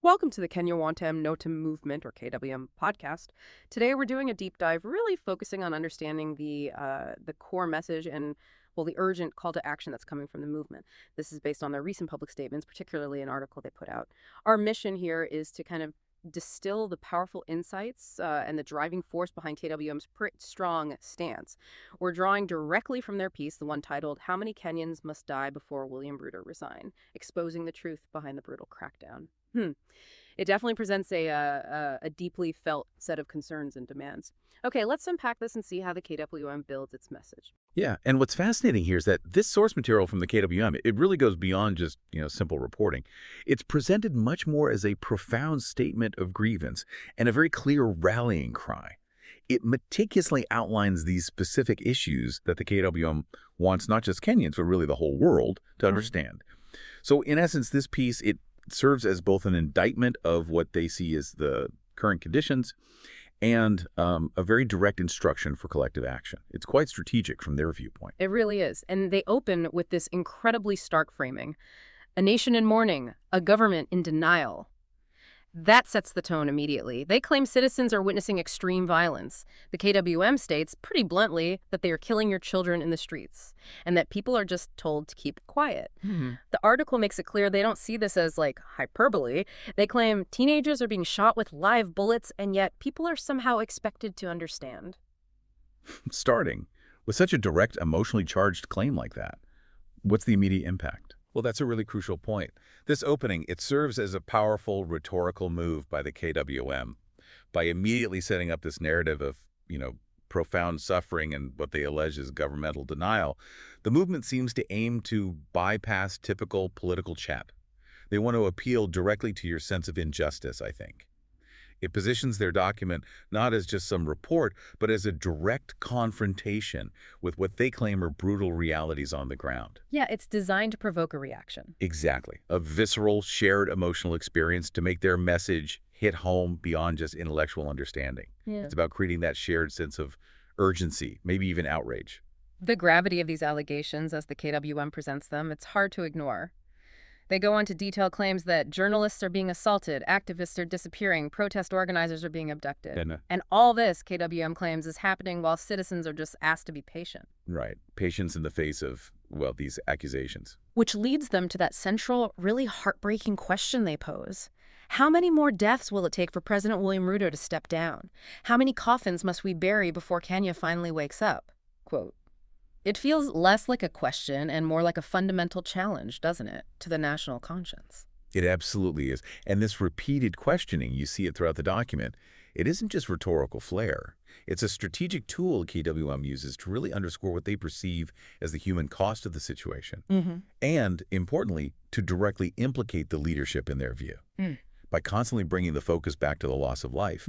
Welcome to the Kenya Wantam Notam Movement, or KWM, podcast. Today we're doing a deep dive, really focusing on understanding the core message and, well, the urgent call to action that's coming from the movement. This is based on their recent public statements, particularly an article they put out. Our mission here is to kind of distill the powerful insights and the driving force behind KWM's pretty strong stance. We're drawing directly from their piece, the one titled "How Many Kenyans Must Die Before William Ruto Resign?" Exposing the truth behind the brutal crackdown. It definitely presents a deeply felt set of concerns and demands. Okay, let's unpack this and see how the KWM builds its message. Yeah, and what's fascinating here is that this source material from the KWM, it really goes beyond just, simple reporting. It's presented much more as a profound statement of grievance and a very clear rallying cry. It meticulously outlines these specific issues that the KWM wants not just Kenyans, but really the whole world to understand. So in essence, this piece, it serves as both an indictment of what they see as the current conditions and a very direct instruction for collective action. It's quite strategic from their viewpoint. It really is. And they open with this incredibly stark framing. A nation in mourning, a government in denial. That sets the tone immediately. They claim citizens are witnessing extreme violence. The KWM states, pretty bluntly, that they are killing your children in the streets, and that people are just told to keep quiet. The article makes it clear they don't see this as, like, hyperbole. They claim teenagers are being shot with live bullets, and yet people are somehow expected to understand. Starting with such a direct, emotionally charged claim like that, what's the immediate impact? Well, that's a really crucial point. This opening, it serves as a powerful rhetorical move by the KWM by immediately setting up this narrative of, profound suffering and what they allege is governmental denial. The movement seems to aim to bypass typical political chat. They want to appeal directly to your sense of injustice, I think. It positions their document not as just some report, but as a direct confrontation with what they claim are brutal realities on the ground. Yeah, it's designed to provoke a reaction. Exactly. A visceral, shared emotional experience to make their message hit home beyond just intellectual understanding. Yeah. It's about creating that shared sense of urgency, maybe even outrage. The gravity of these allegations, as the KWM presents them, it's hard to ignore. They go on to detail claims that journalists are being assaulted, activists are disappearing, protest organizers are being abducted. And all this, KWM claims, is happening while citizens are just asked to be patient. Right. Patience in the face of, these accusations. Which leads them to that central, really heartbreaking question they pose. How many more deaths will it take for President William Ruto to step down? How many coffins must we bury before Kenya finally wakes up? Quote. It feels less like a question and more like a fundamental challenge, doesn't it, to the national conscience? It absolutely is. And this repeated questioning, you see it throughout the document, it isn't just rhetorical flair. It's a strategic tool KWM uses to really underscore what they perceive as the human cost of the situation. And, importantly, to directly implicate the leadership in their view. By constantly bringing the focus back to the loss of life,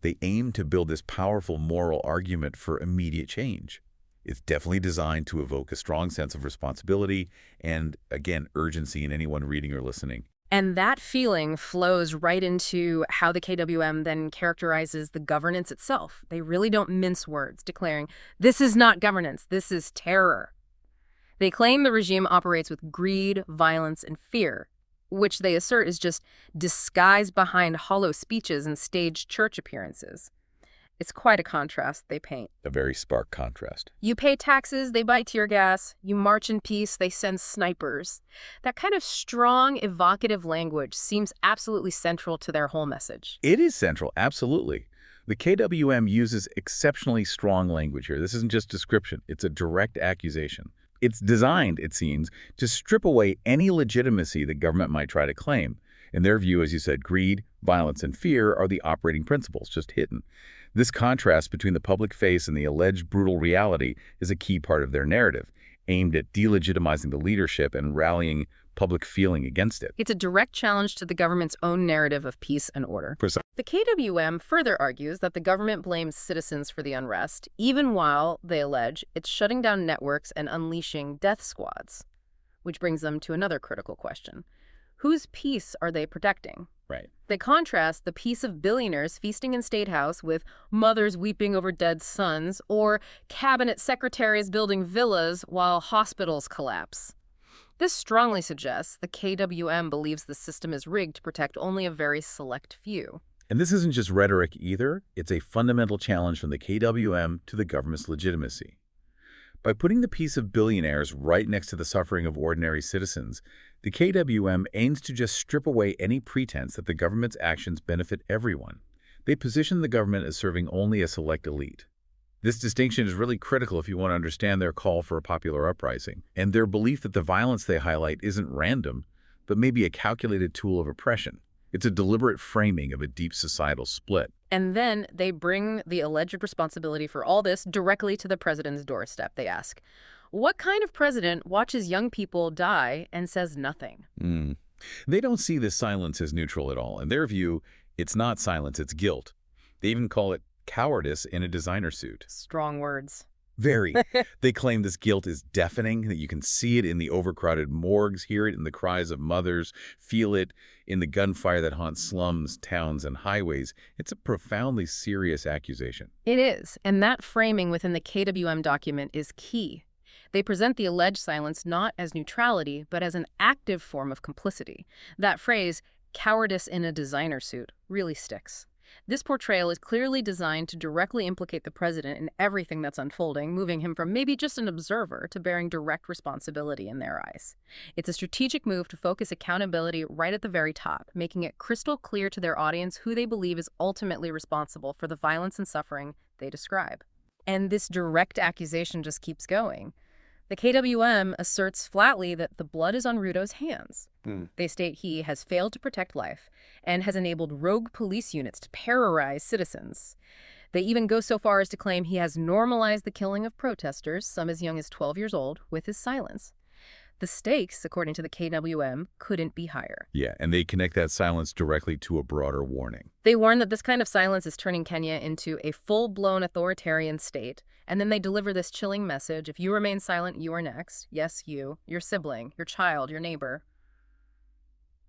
they aim to build this powerful moral argument for immediate change. It's definitely designed to evoke a strong sense of responsibility and, again, urgency in anyone reading or listening. And that feeling flows right into how the KWM then characterizes the governance itself. They really don't mince words, declaring, "This is not governance, this is terror." They claim the regime operates with greed, violence, and fear, which they assert is just disguised behind hollow speeches and staged church appearances. It's quite a contrast they paint. A very stark contrast. You pay taxes, they buy tear gas. You march in peace, they send snipers. That kind of strong, evocative language seems absolutely central to their whole message. It is central, absolutely. The KWM uses exceptionally strong language here. This isn't just description. It's a direct accusation. It's designed, it seems, to strip away any legitimacy the government might try to claim. In their view, as you said, greed, violence, and fear are the operating principles, just hidden. This contrast between the public face and the alleged brutal reality is a key part of their narrative, aimed at delegitimizing the leadership and rallying public feeling against it. It's a direct challenge to the government's own narrative of peace and order. Precisely. The KWM further argues that the government blames citizens for the unrest, even while, they allege, it's shutting down networks and unleashing death squads. Which brings them to another critical question. Whose peace are they protecting? Right. They contrast the peace of billionaires feasting in State House with mothers weeping over dead sons, or cabinet secretaries building villas while hospitals collapse. This strongly suggests the KWM believes the system is rigged to protect only a very select few. And this isn't just rhetoric either. It's a fundamental challenge from the KWM to the government's legitimacy. By putting the peace of billionaires right next to the suffering of ordinary citizens, the KWM aims to just strip away any pretense that the government's actions benefit everyone. They position the government as serving only a select elite. This distinction is really critical if you want to understand their call for a popular uprising, and their belief that the violence they highlight isn't random, but maybe a calculated tool of oppression. It's a deliberate framing of a deep societal split. And then they bring the alleged responsibility for all this directly to the president's doorstep. They ask, what kind of president watches young people die and says nothing? They don't see this silence as neutral at all. In their view, it's not silence, it's guilt. They even call it cowardice in a designer suit. Strong words. Very. They claim this guilt is deafening, that you can see it in the overcrowded morgues, hear it in the cries of mothers, feel it in the gunfire that haunts slums, towns, and highways. It's a profoundly serious accusation. It is, and that framing within the KWM document is key. They present the alleged silence not as neutrality, but as an active form of complicity. That phrase, cowardice in a designer suit, really sticks. This portrayal is clearly designed to directly implicate the president in everything that's unfolding, moving him from maybe just an observer to bearing direct responsibility in their eyes. It's a strategic move to focus accountability right at the very top, making it crystal clear to their audience who they believe is ultimately responsible for the violence and suffering they describe. And this direct accusation just keeps going. The KWM asserts flatly that the blood is on Ruto's hands. They state he has failed to protect life and has enabled rogue police units to terrorize citizens. They even go so far as to claim he has normalized the killing of protesters, some as young as 12 years old, with his silence. The stakes, according to the KWM, couldn't be higher. Yeah, and they connect that silence directly to a broader warning. They warn that this kind of silence is turning Kenya into a full-blown authoritarian state, and then they deliver this chilling message: if you remain silent, you are next. Yes, you, your sibling, your child, your neighbor.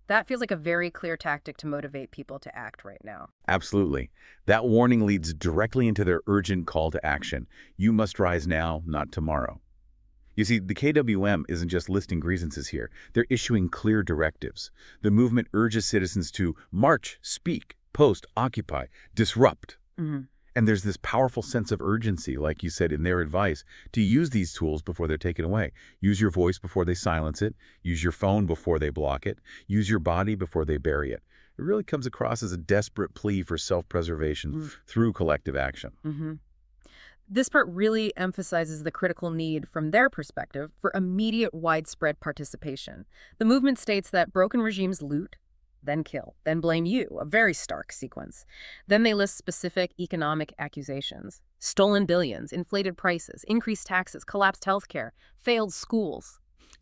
That feels like a very clear tactic to motivate people to act right now. Absolutely. That warning leads directly into their urgent call to action. You must rise now, not tomorrow. You see, the KWM isn't just listing grievances here. They're issuing clear directives. The movement urges citizens to march, speak, post, occupy, disrupt. And there's this powerful sense of urgency, like you said in their advice, to use these tools before they're taken away. Use your voice before they silence it. Use your phone before they block it. Use your body before they bury it. It really comes across as a desperate plea for self-preservation through collective action. This part really emphasizes the critical need, from their perspective, for immediate widespread participation. The movement states that broken regimes loot, then kill, then blame you, a very stark sequence. Then they list specific economic accusations: stolen billions, inflated prices, increased taxes, collapsed healthcare, failed schools.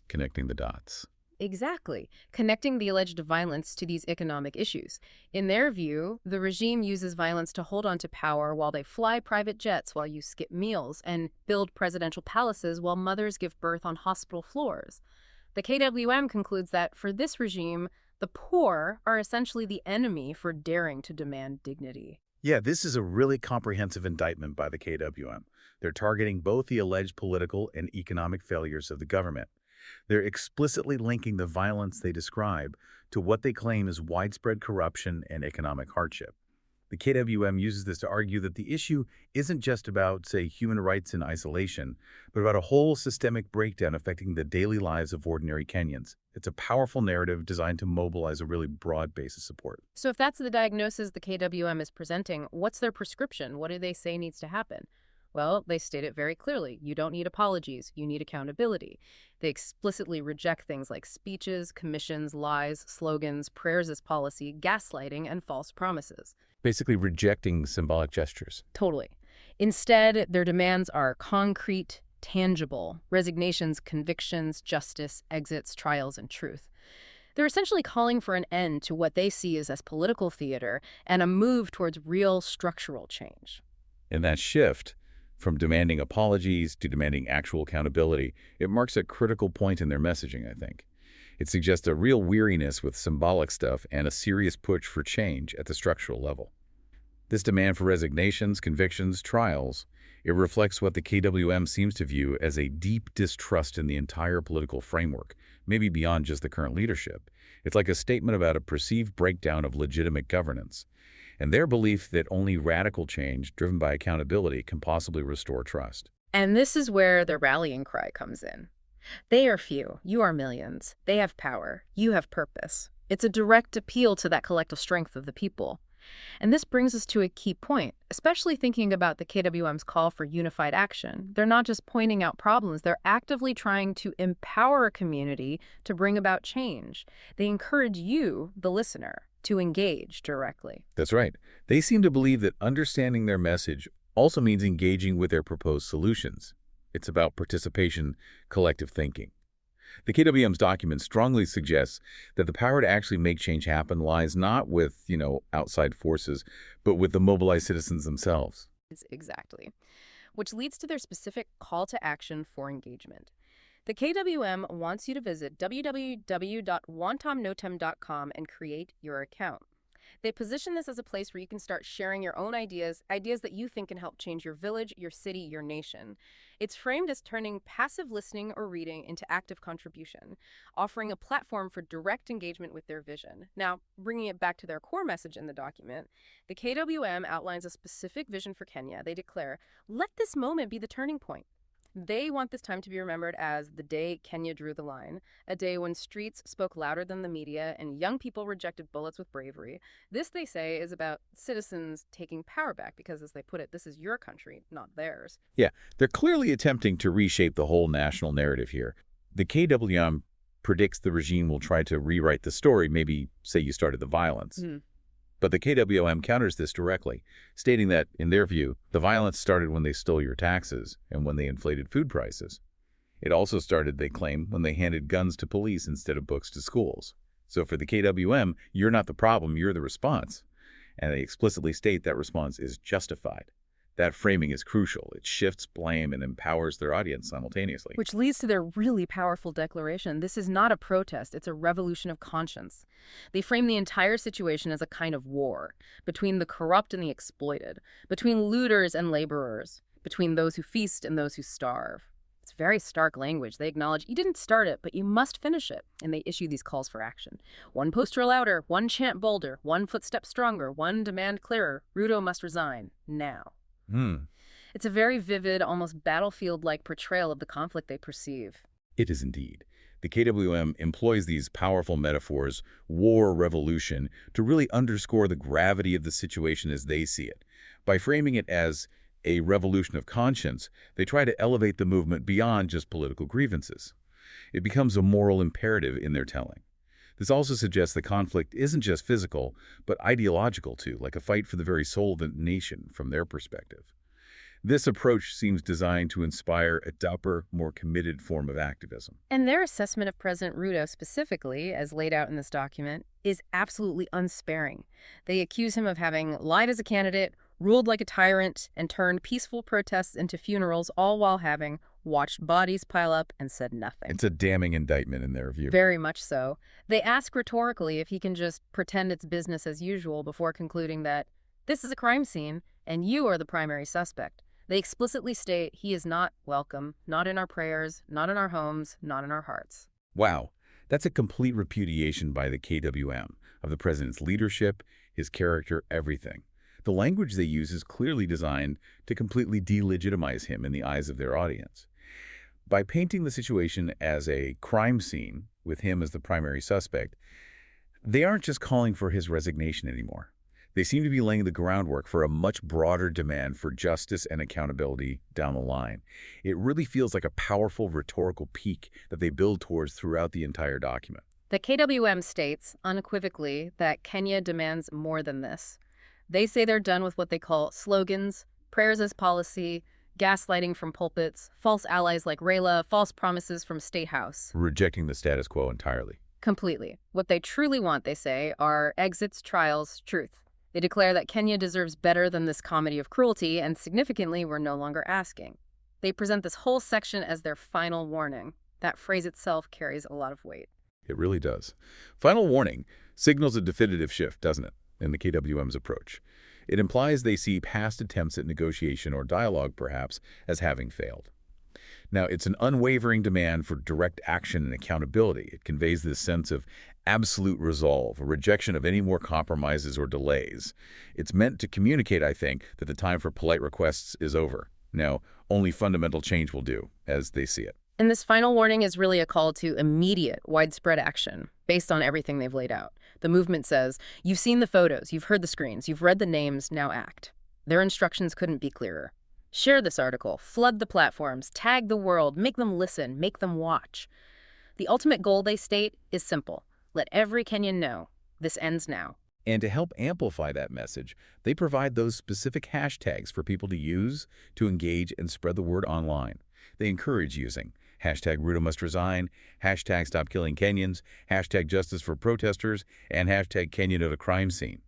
Connecting the dots. Exactly, connecting the alleged violence to these economic issues. In their view, the regime uses violence to hold on to power while they fly private jets while you skip meals and build presidential palaces while mothers give birth on hospital floors. The KWM concludes that for this regime, the poor are essentially the enemy for daring to demand dignity. Yeah, this is a really comprehensive indictment by the KWM. They're targeting both the alleged political and economic failures of the government. They're explicitly linking the violence they describe to what they claim is widespread corruption and economic hardship. The KWM uses this to argue that the issue isn't just about, say, human rights in isolation, but about a whole systemic breakdown affecting the daily lives of ordinary Kenyans. It's a powerful narrative designed to mobilize a really broad base of support. So if that's the diagnosis the KWM is presenting, what's their prescription? What do they say needs to happen? Well, they state it very clearly. You don't need apologies. You need accountability. They explicitly reject things like speeches, commissions, lies, slogans, prayers as policy, gaslighting, and false promises. Basically rejecting symbolic gestures. Totally. Instead, their demands are concrete, tangible: resignations, convictions, justice, exits, trials, and truth. They're essentially calling for an end to what they see as political theater and a move towards real structural change. And that shift, from demanding apologies to demanding actual accountability, it marks a critical point in their messaging, I think. It suggests a real weariness with symbolic stuff and a serious push for change at the structural level. This demand for resignations, convictions, trials, It reflects what the KWM seems to view as a deep distrust in the entire political framework, maybe beyond just the current leadership. It's like a statement about a perceived breakdown of legitimate governance, and their belief that only radical change, driven by accountability, can possibly restore trust. And this is where the rallying cry comes in. They are few, you are millions. They have power, you have purpose. It's a direct appeal to that collective strength of the people. And this brings us to a key point, especially thinking about the KWM's call for unified action. They're not just pointing out problems, they're actively trying to empower a community to bring about change. They encourage you, the listener, to engage directly. That's right. They seem to believe that understanding their message also means engaging with their proposed solutions. It's about participation, collective thinking. The KWM's document strongly suggests that the power to actually make change happen lies not with, outside forces, but with the mobilized citizens themselves. Exactly. Which leads to their specific call to action for engagement. The KWM wants you to visit www.wantamnotem.com and create your account. They position this as a place where you can start sharing your own ideas that you think can help change your village, your city, your nation. It's framed as turning passive listening or reading into active contribution, offering a platform for direct engagement with their vision. Now, bringing it back to their core message in the document, the KWM outlines a specific vision for Kenya. They declare, let this moment be the turning point. They want this time to be remembered as the day Kenya drew the line, a day when streets spoke louder than the media and young people rejected bullets with bravery. This, they say, is about citizens taking power back because, as they put it, this is your country, not theirs. Yeah, they're clearly attempting to reshape the whole national narrative here. The KWM predicts the regime will try to rewrite the story, maybe say you started the violence. But the KWM counters this directly, stating that, in their view, the violence started when they stole your taxes and when they inflated food prices. It also started, they claim, when they handed guns to police instead of books to schools. So for the KWM, you're not the problem, you're the response. And they explicitly state that response is justified. That framing is crucial. It shifts blame and empowers their audience simultaneously. Which leads to their really powerful declaration. This is not a protest, it's a revolution of conscience. They frame the entire situation as a kind of war between the corrupt and the exploited, between looters and laborers, between those who feast and those who starve. It's very stark language. They acknowledge you didn't start it, but you must finish it. And they issue these calls for action. One poster louder, one chant bolder, one footstep stronger, one demand clearer. Ruto must resign now. It's a very vivid, almost battlefield-like portrayal of the conflict they perceive. It is indeed. The KWM employs these powerful metaphors, war, revolution, to really underscore the gravity of the situation as they see it. By framing it as a revolution of conscience, they try to elevate the movement beyond just political grievances. It becomes a moral imperative in their telling. This also suggests the conflict isn't just physical, but ideological too, like a fight for the very soul of the nation from their perspective. This approach seems designed to inspire a deeper, more committed form of activism. And their assessment of President Ruto specifically, as laid out in this document, is absolutely unsparing. They accuse him of having lied as a candidate, ruled like a tyrant, and turned peaceful protests into funerals, all while having watched bodies pile up and said nothing. It's a damning indictment in their view. Very much so. They ask rhetorically if he can just pretend it's business as usual before concluding that this is a crime scene and you are the primary suspect. They explicitly state he is not welcome, not in our prayers, not in our homes, not in our hearts. Wow, that's a complete repudiation by the KWM of the president's leadership, his character, everything. The language they use is clearly designed to completely delegitimize him in the eyes of their audience. By painting the situation as a crime scene, with him as the primary suspect, they aren't just calling for his resignation anymore. They seem to be laying the groundwork for a much broader demand for justice and accountability down the line. It really feels like a powerful rhetorical peak that they build towards throughout the entire document. The KWM states unequivocally that Kenya demands more than this. They say they're done with what they call slogans, prayers as policy, gaslighting from pulpits, false allies like Raila, false promises from State House. Rejecting the status quo entirely. Completely. What they truly want, they say, are exits, trials, truth. They declare that Kenya deserves better than this comedy of cruelty, and significantly, we're no longer asking. They present this whole section as their final warning. That phrase itself carries a lot of weight. It really does. Final warning signals a definitive shift, doesn't it? in the KWM's approach. It implies they see past attempts at negotiation or dialogue, perhaps, as having failed. Now, it's an unwavering demand for direct action and accountability. It conveys this sense of absolute resolve, a rejection of any more compromises or delays. It's meant to communicate, I think, that the time for polite requests is over. Now, only fundamental change will do, as they see it. And this final warning is really a call to immediate, widespread action based on everything they've laid out. The movement says, you've seen the photos, you've heard the screens, you've read the names, now act. Their instructions couldn't be clearer. Share this article, flood the platforms, tag the world, make them listen, make them watch. The ultimate goal, they state, is simple. Let every Kenyan know this ends now. And to help amplify that message, they provide those specific hashtags for people to use, to engage, and spread the word online. They encourage using hashtag Ruto must resign, hashtag stop killing Kenyans, hashtag justice for protesters, and hashtag Kenyan at a crime scene.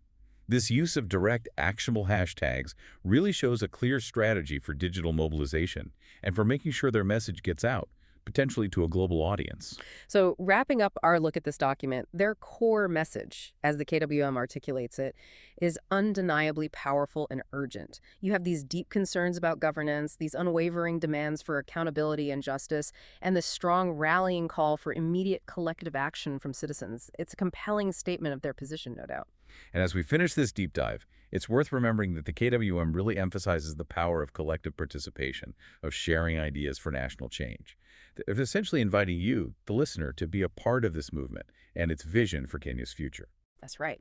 This use of direct, actionable hashtags really shows a clear strategy for digital mobilization and for making sure their message gets out, potentially to a global audience. So wrapping up our look at this document, their core message, as the KWM articulates it, is undeniably powerful and urgent. You have these deep concerns about governance, these unwavering demands for accountability and justice, and this strong rallying call for immediate collective action from citizens. It's a compelling statement of their position, no doubt. And as we finish this deep dive, it's worth remembering that the KWM really emphasizes the power of collective participation, of sharing ideas for national change. They're essentially inviting you, the listener, to be a part of this movement and its vision for Kenya's future. That's right.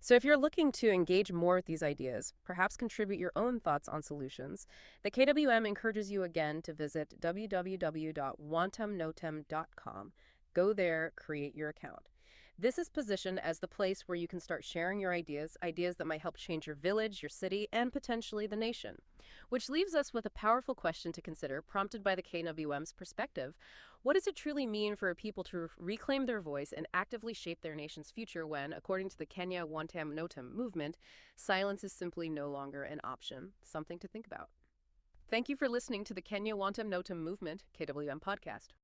So if you're looking to engage more with these ideas, perhaps contribute your own thoughts on solutions, the KWM encourages you again to visit www.wantamnotem.com. Go there, create your account. This is positioned as the place where you can start sharing your ideas that might help change your village, your city, and potentially the nation. Which leaves us with a powerful question to consider, prompted by the KWM's perspective. What does it truly mean for a people to reclaim their voice and actively shape their nation's future when, according to the Kenya Wantam Notam movement, silence is simply no longer an option? Something to think about. Thank you for listening to the Kenya Wantam Notam movement, KWM podcast.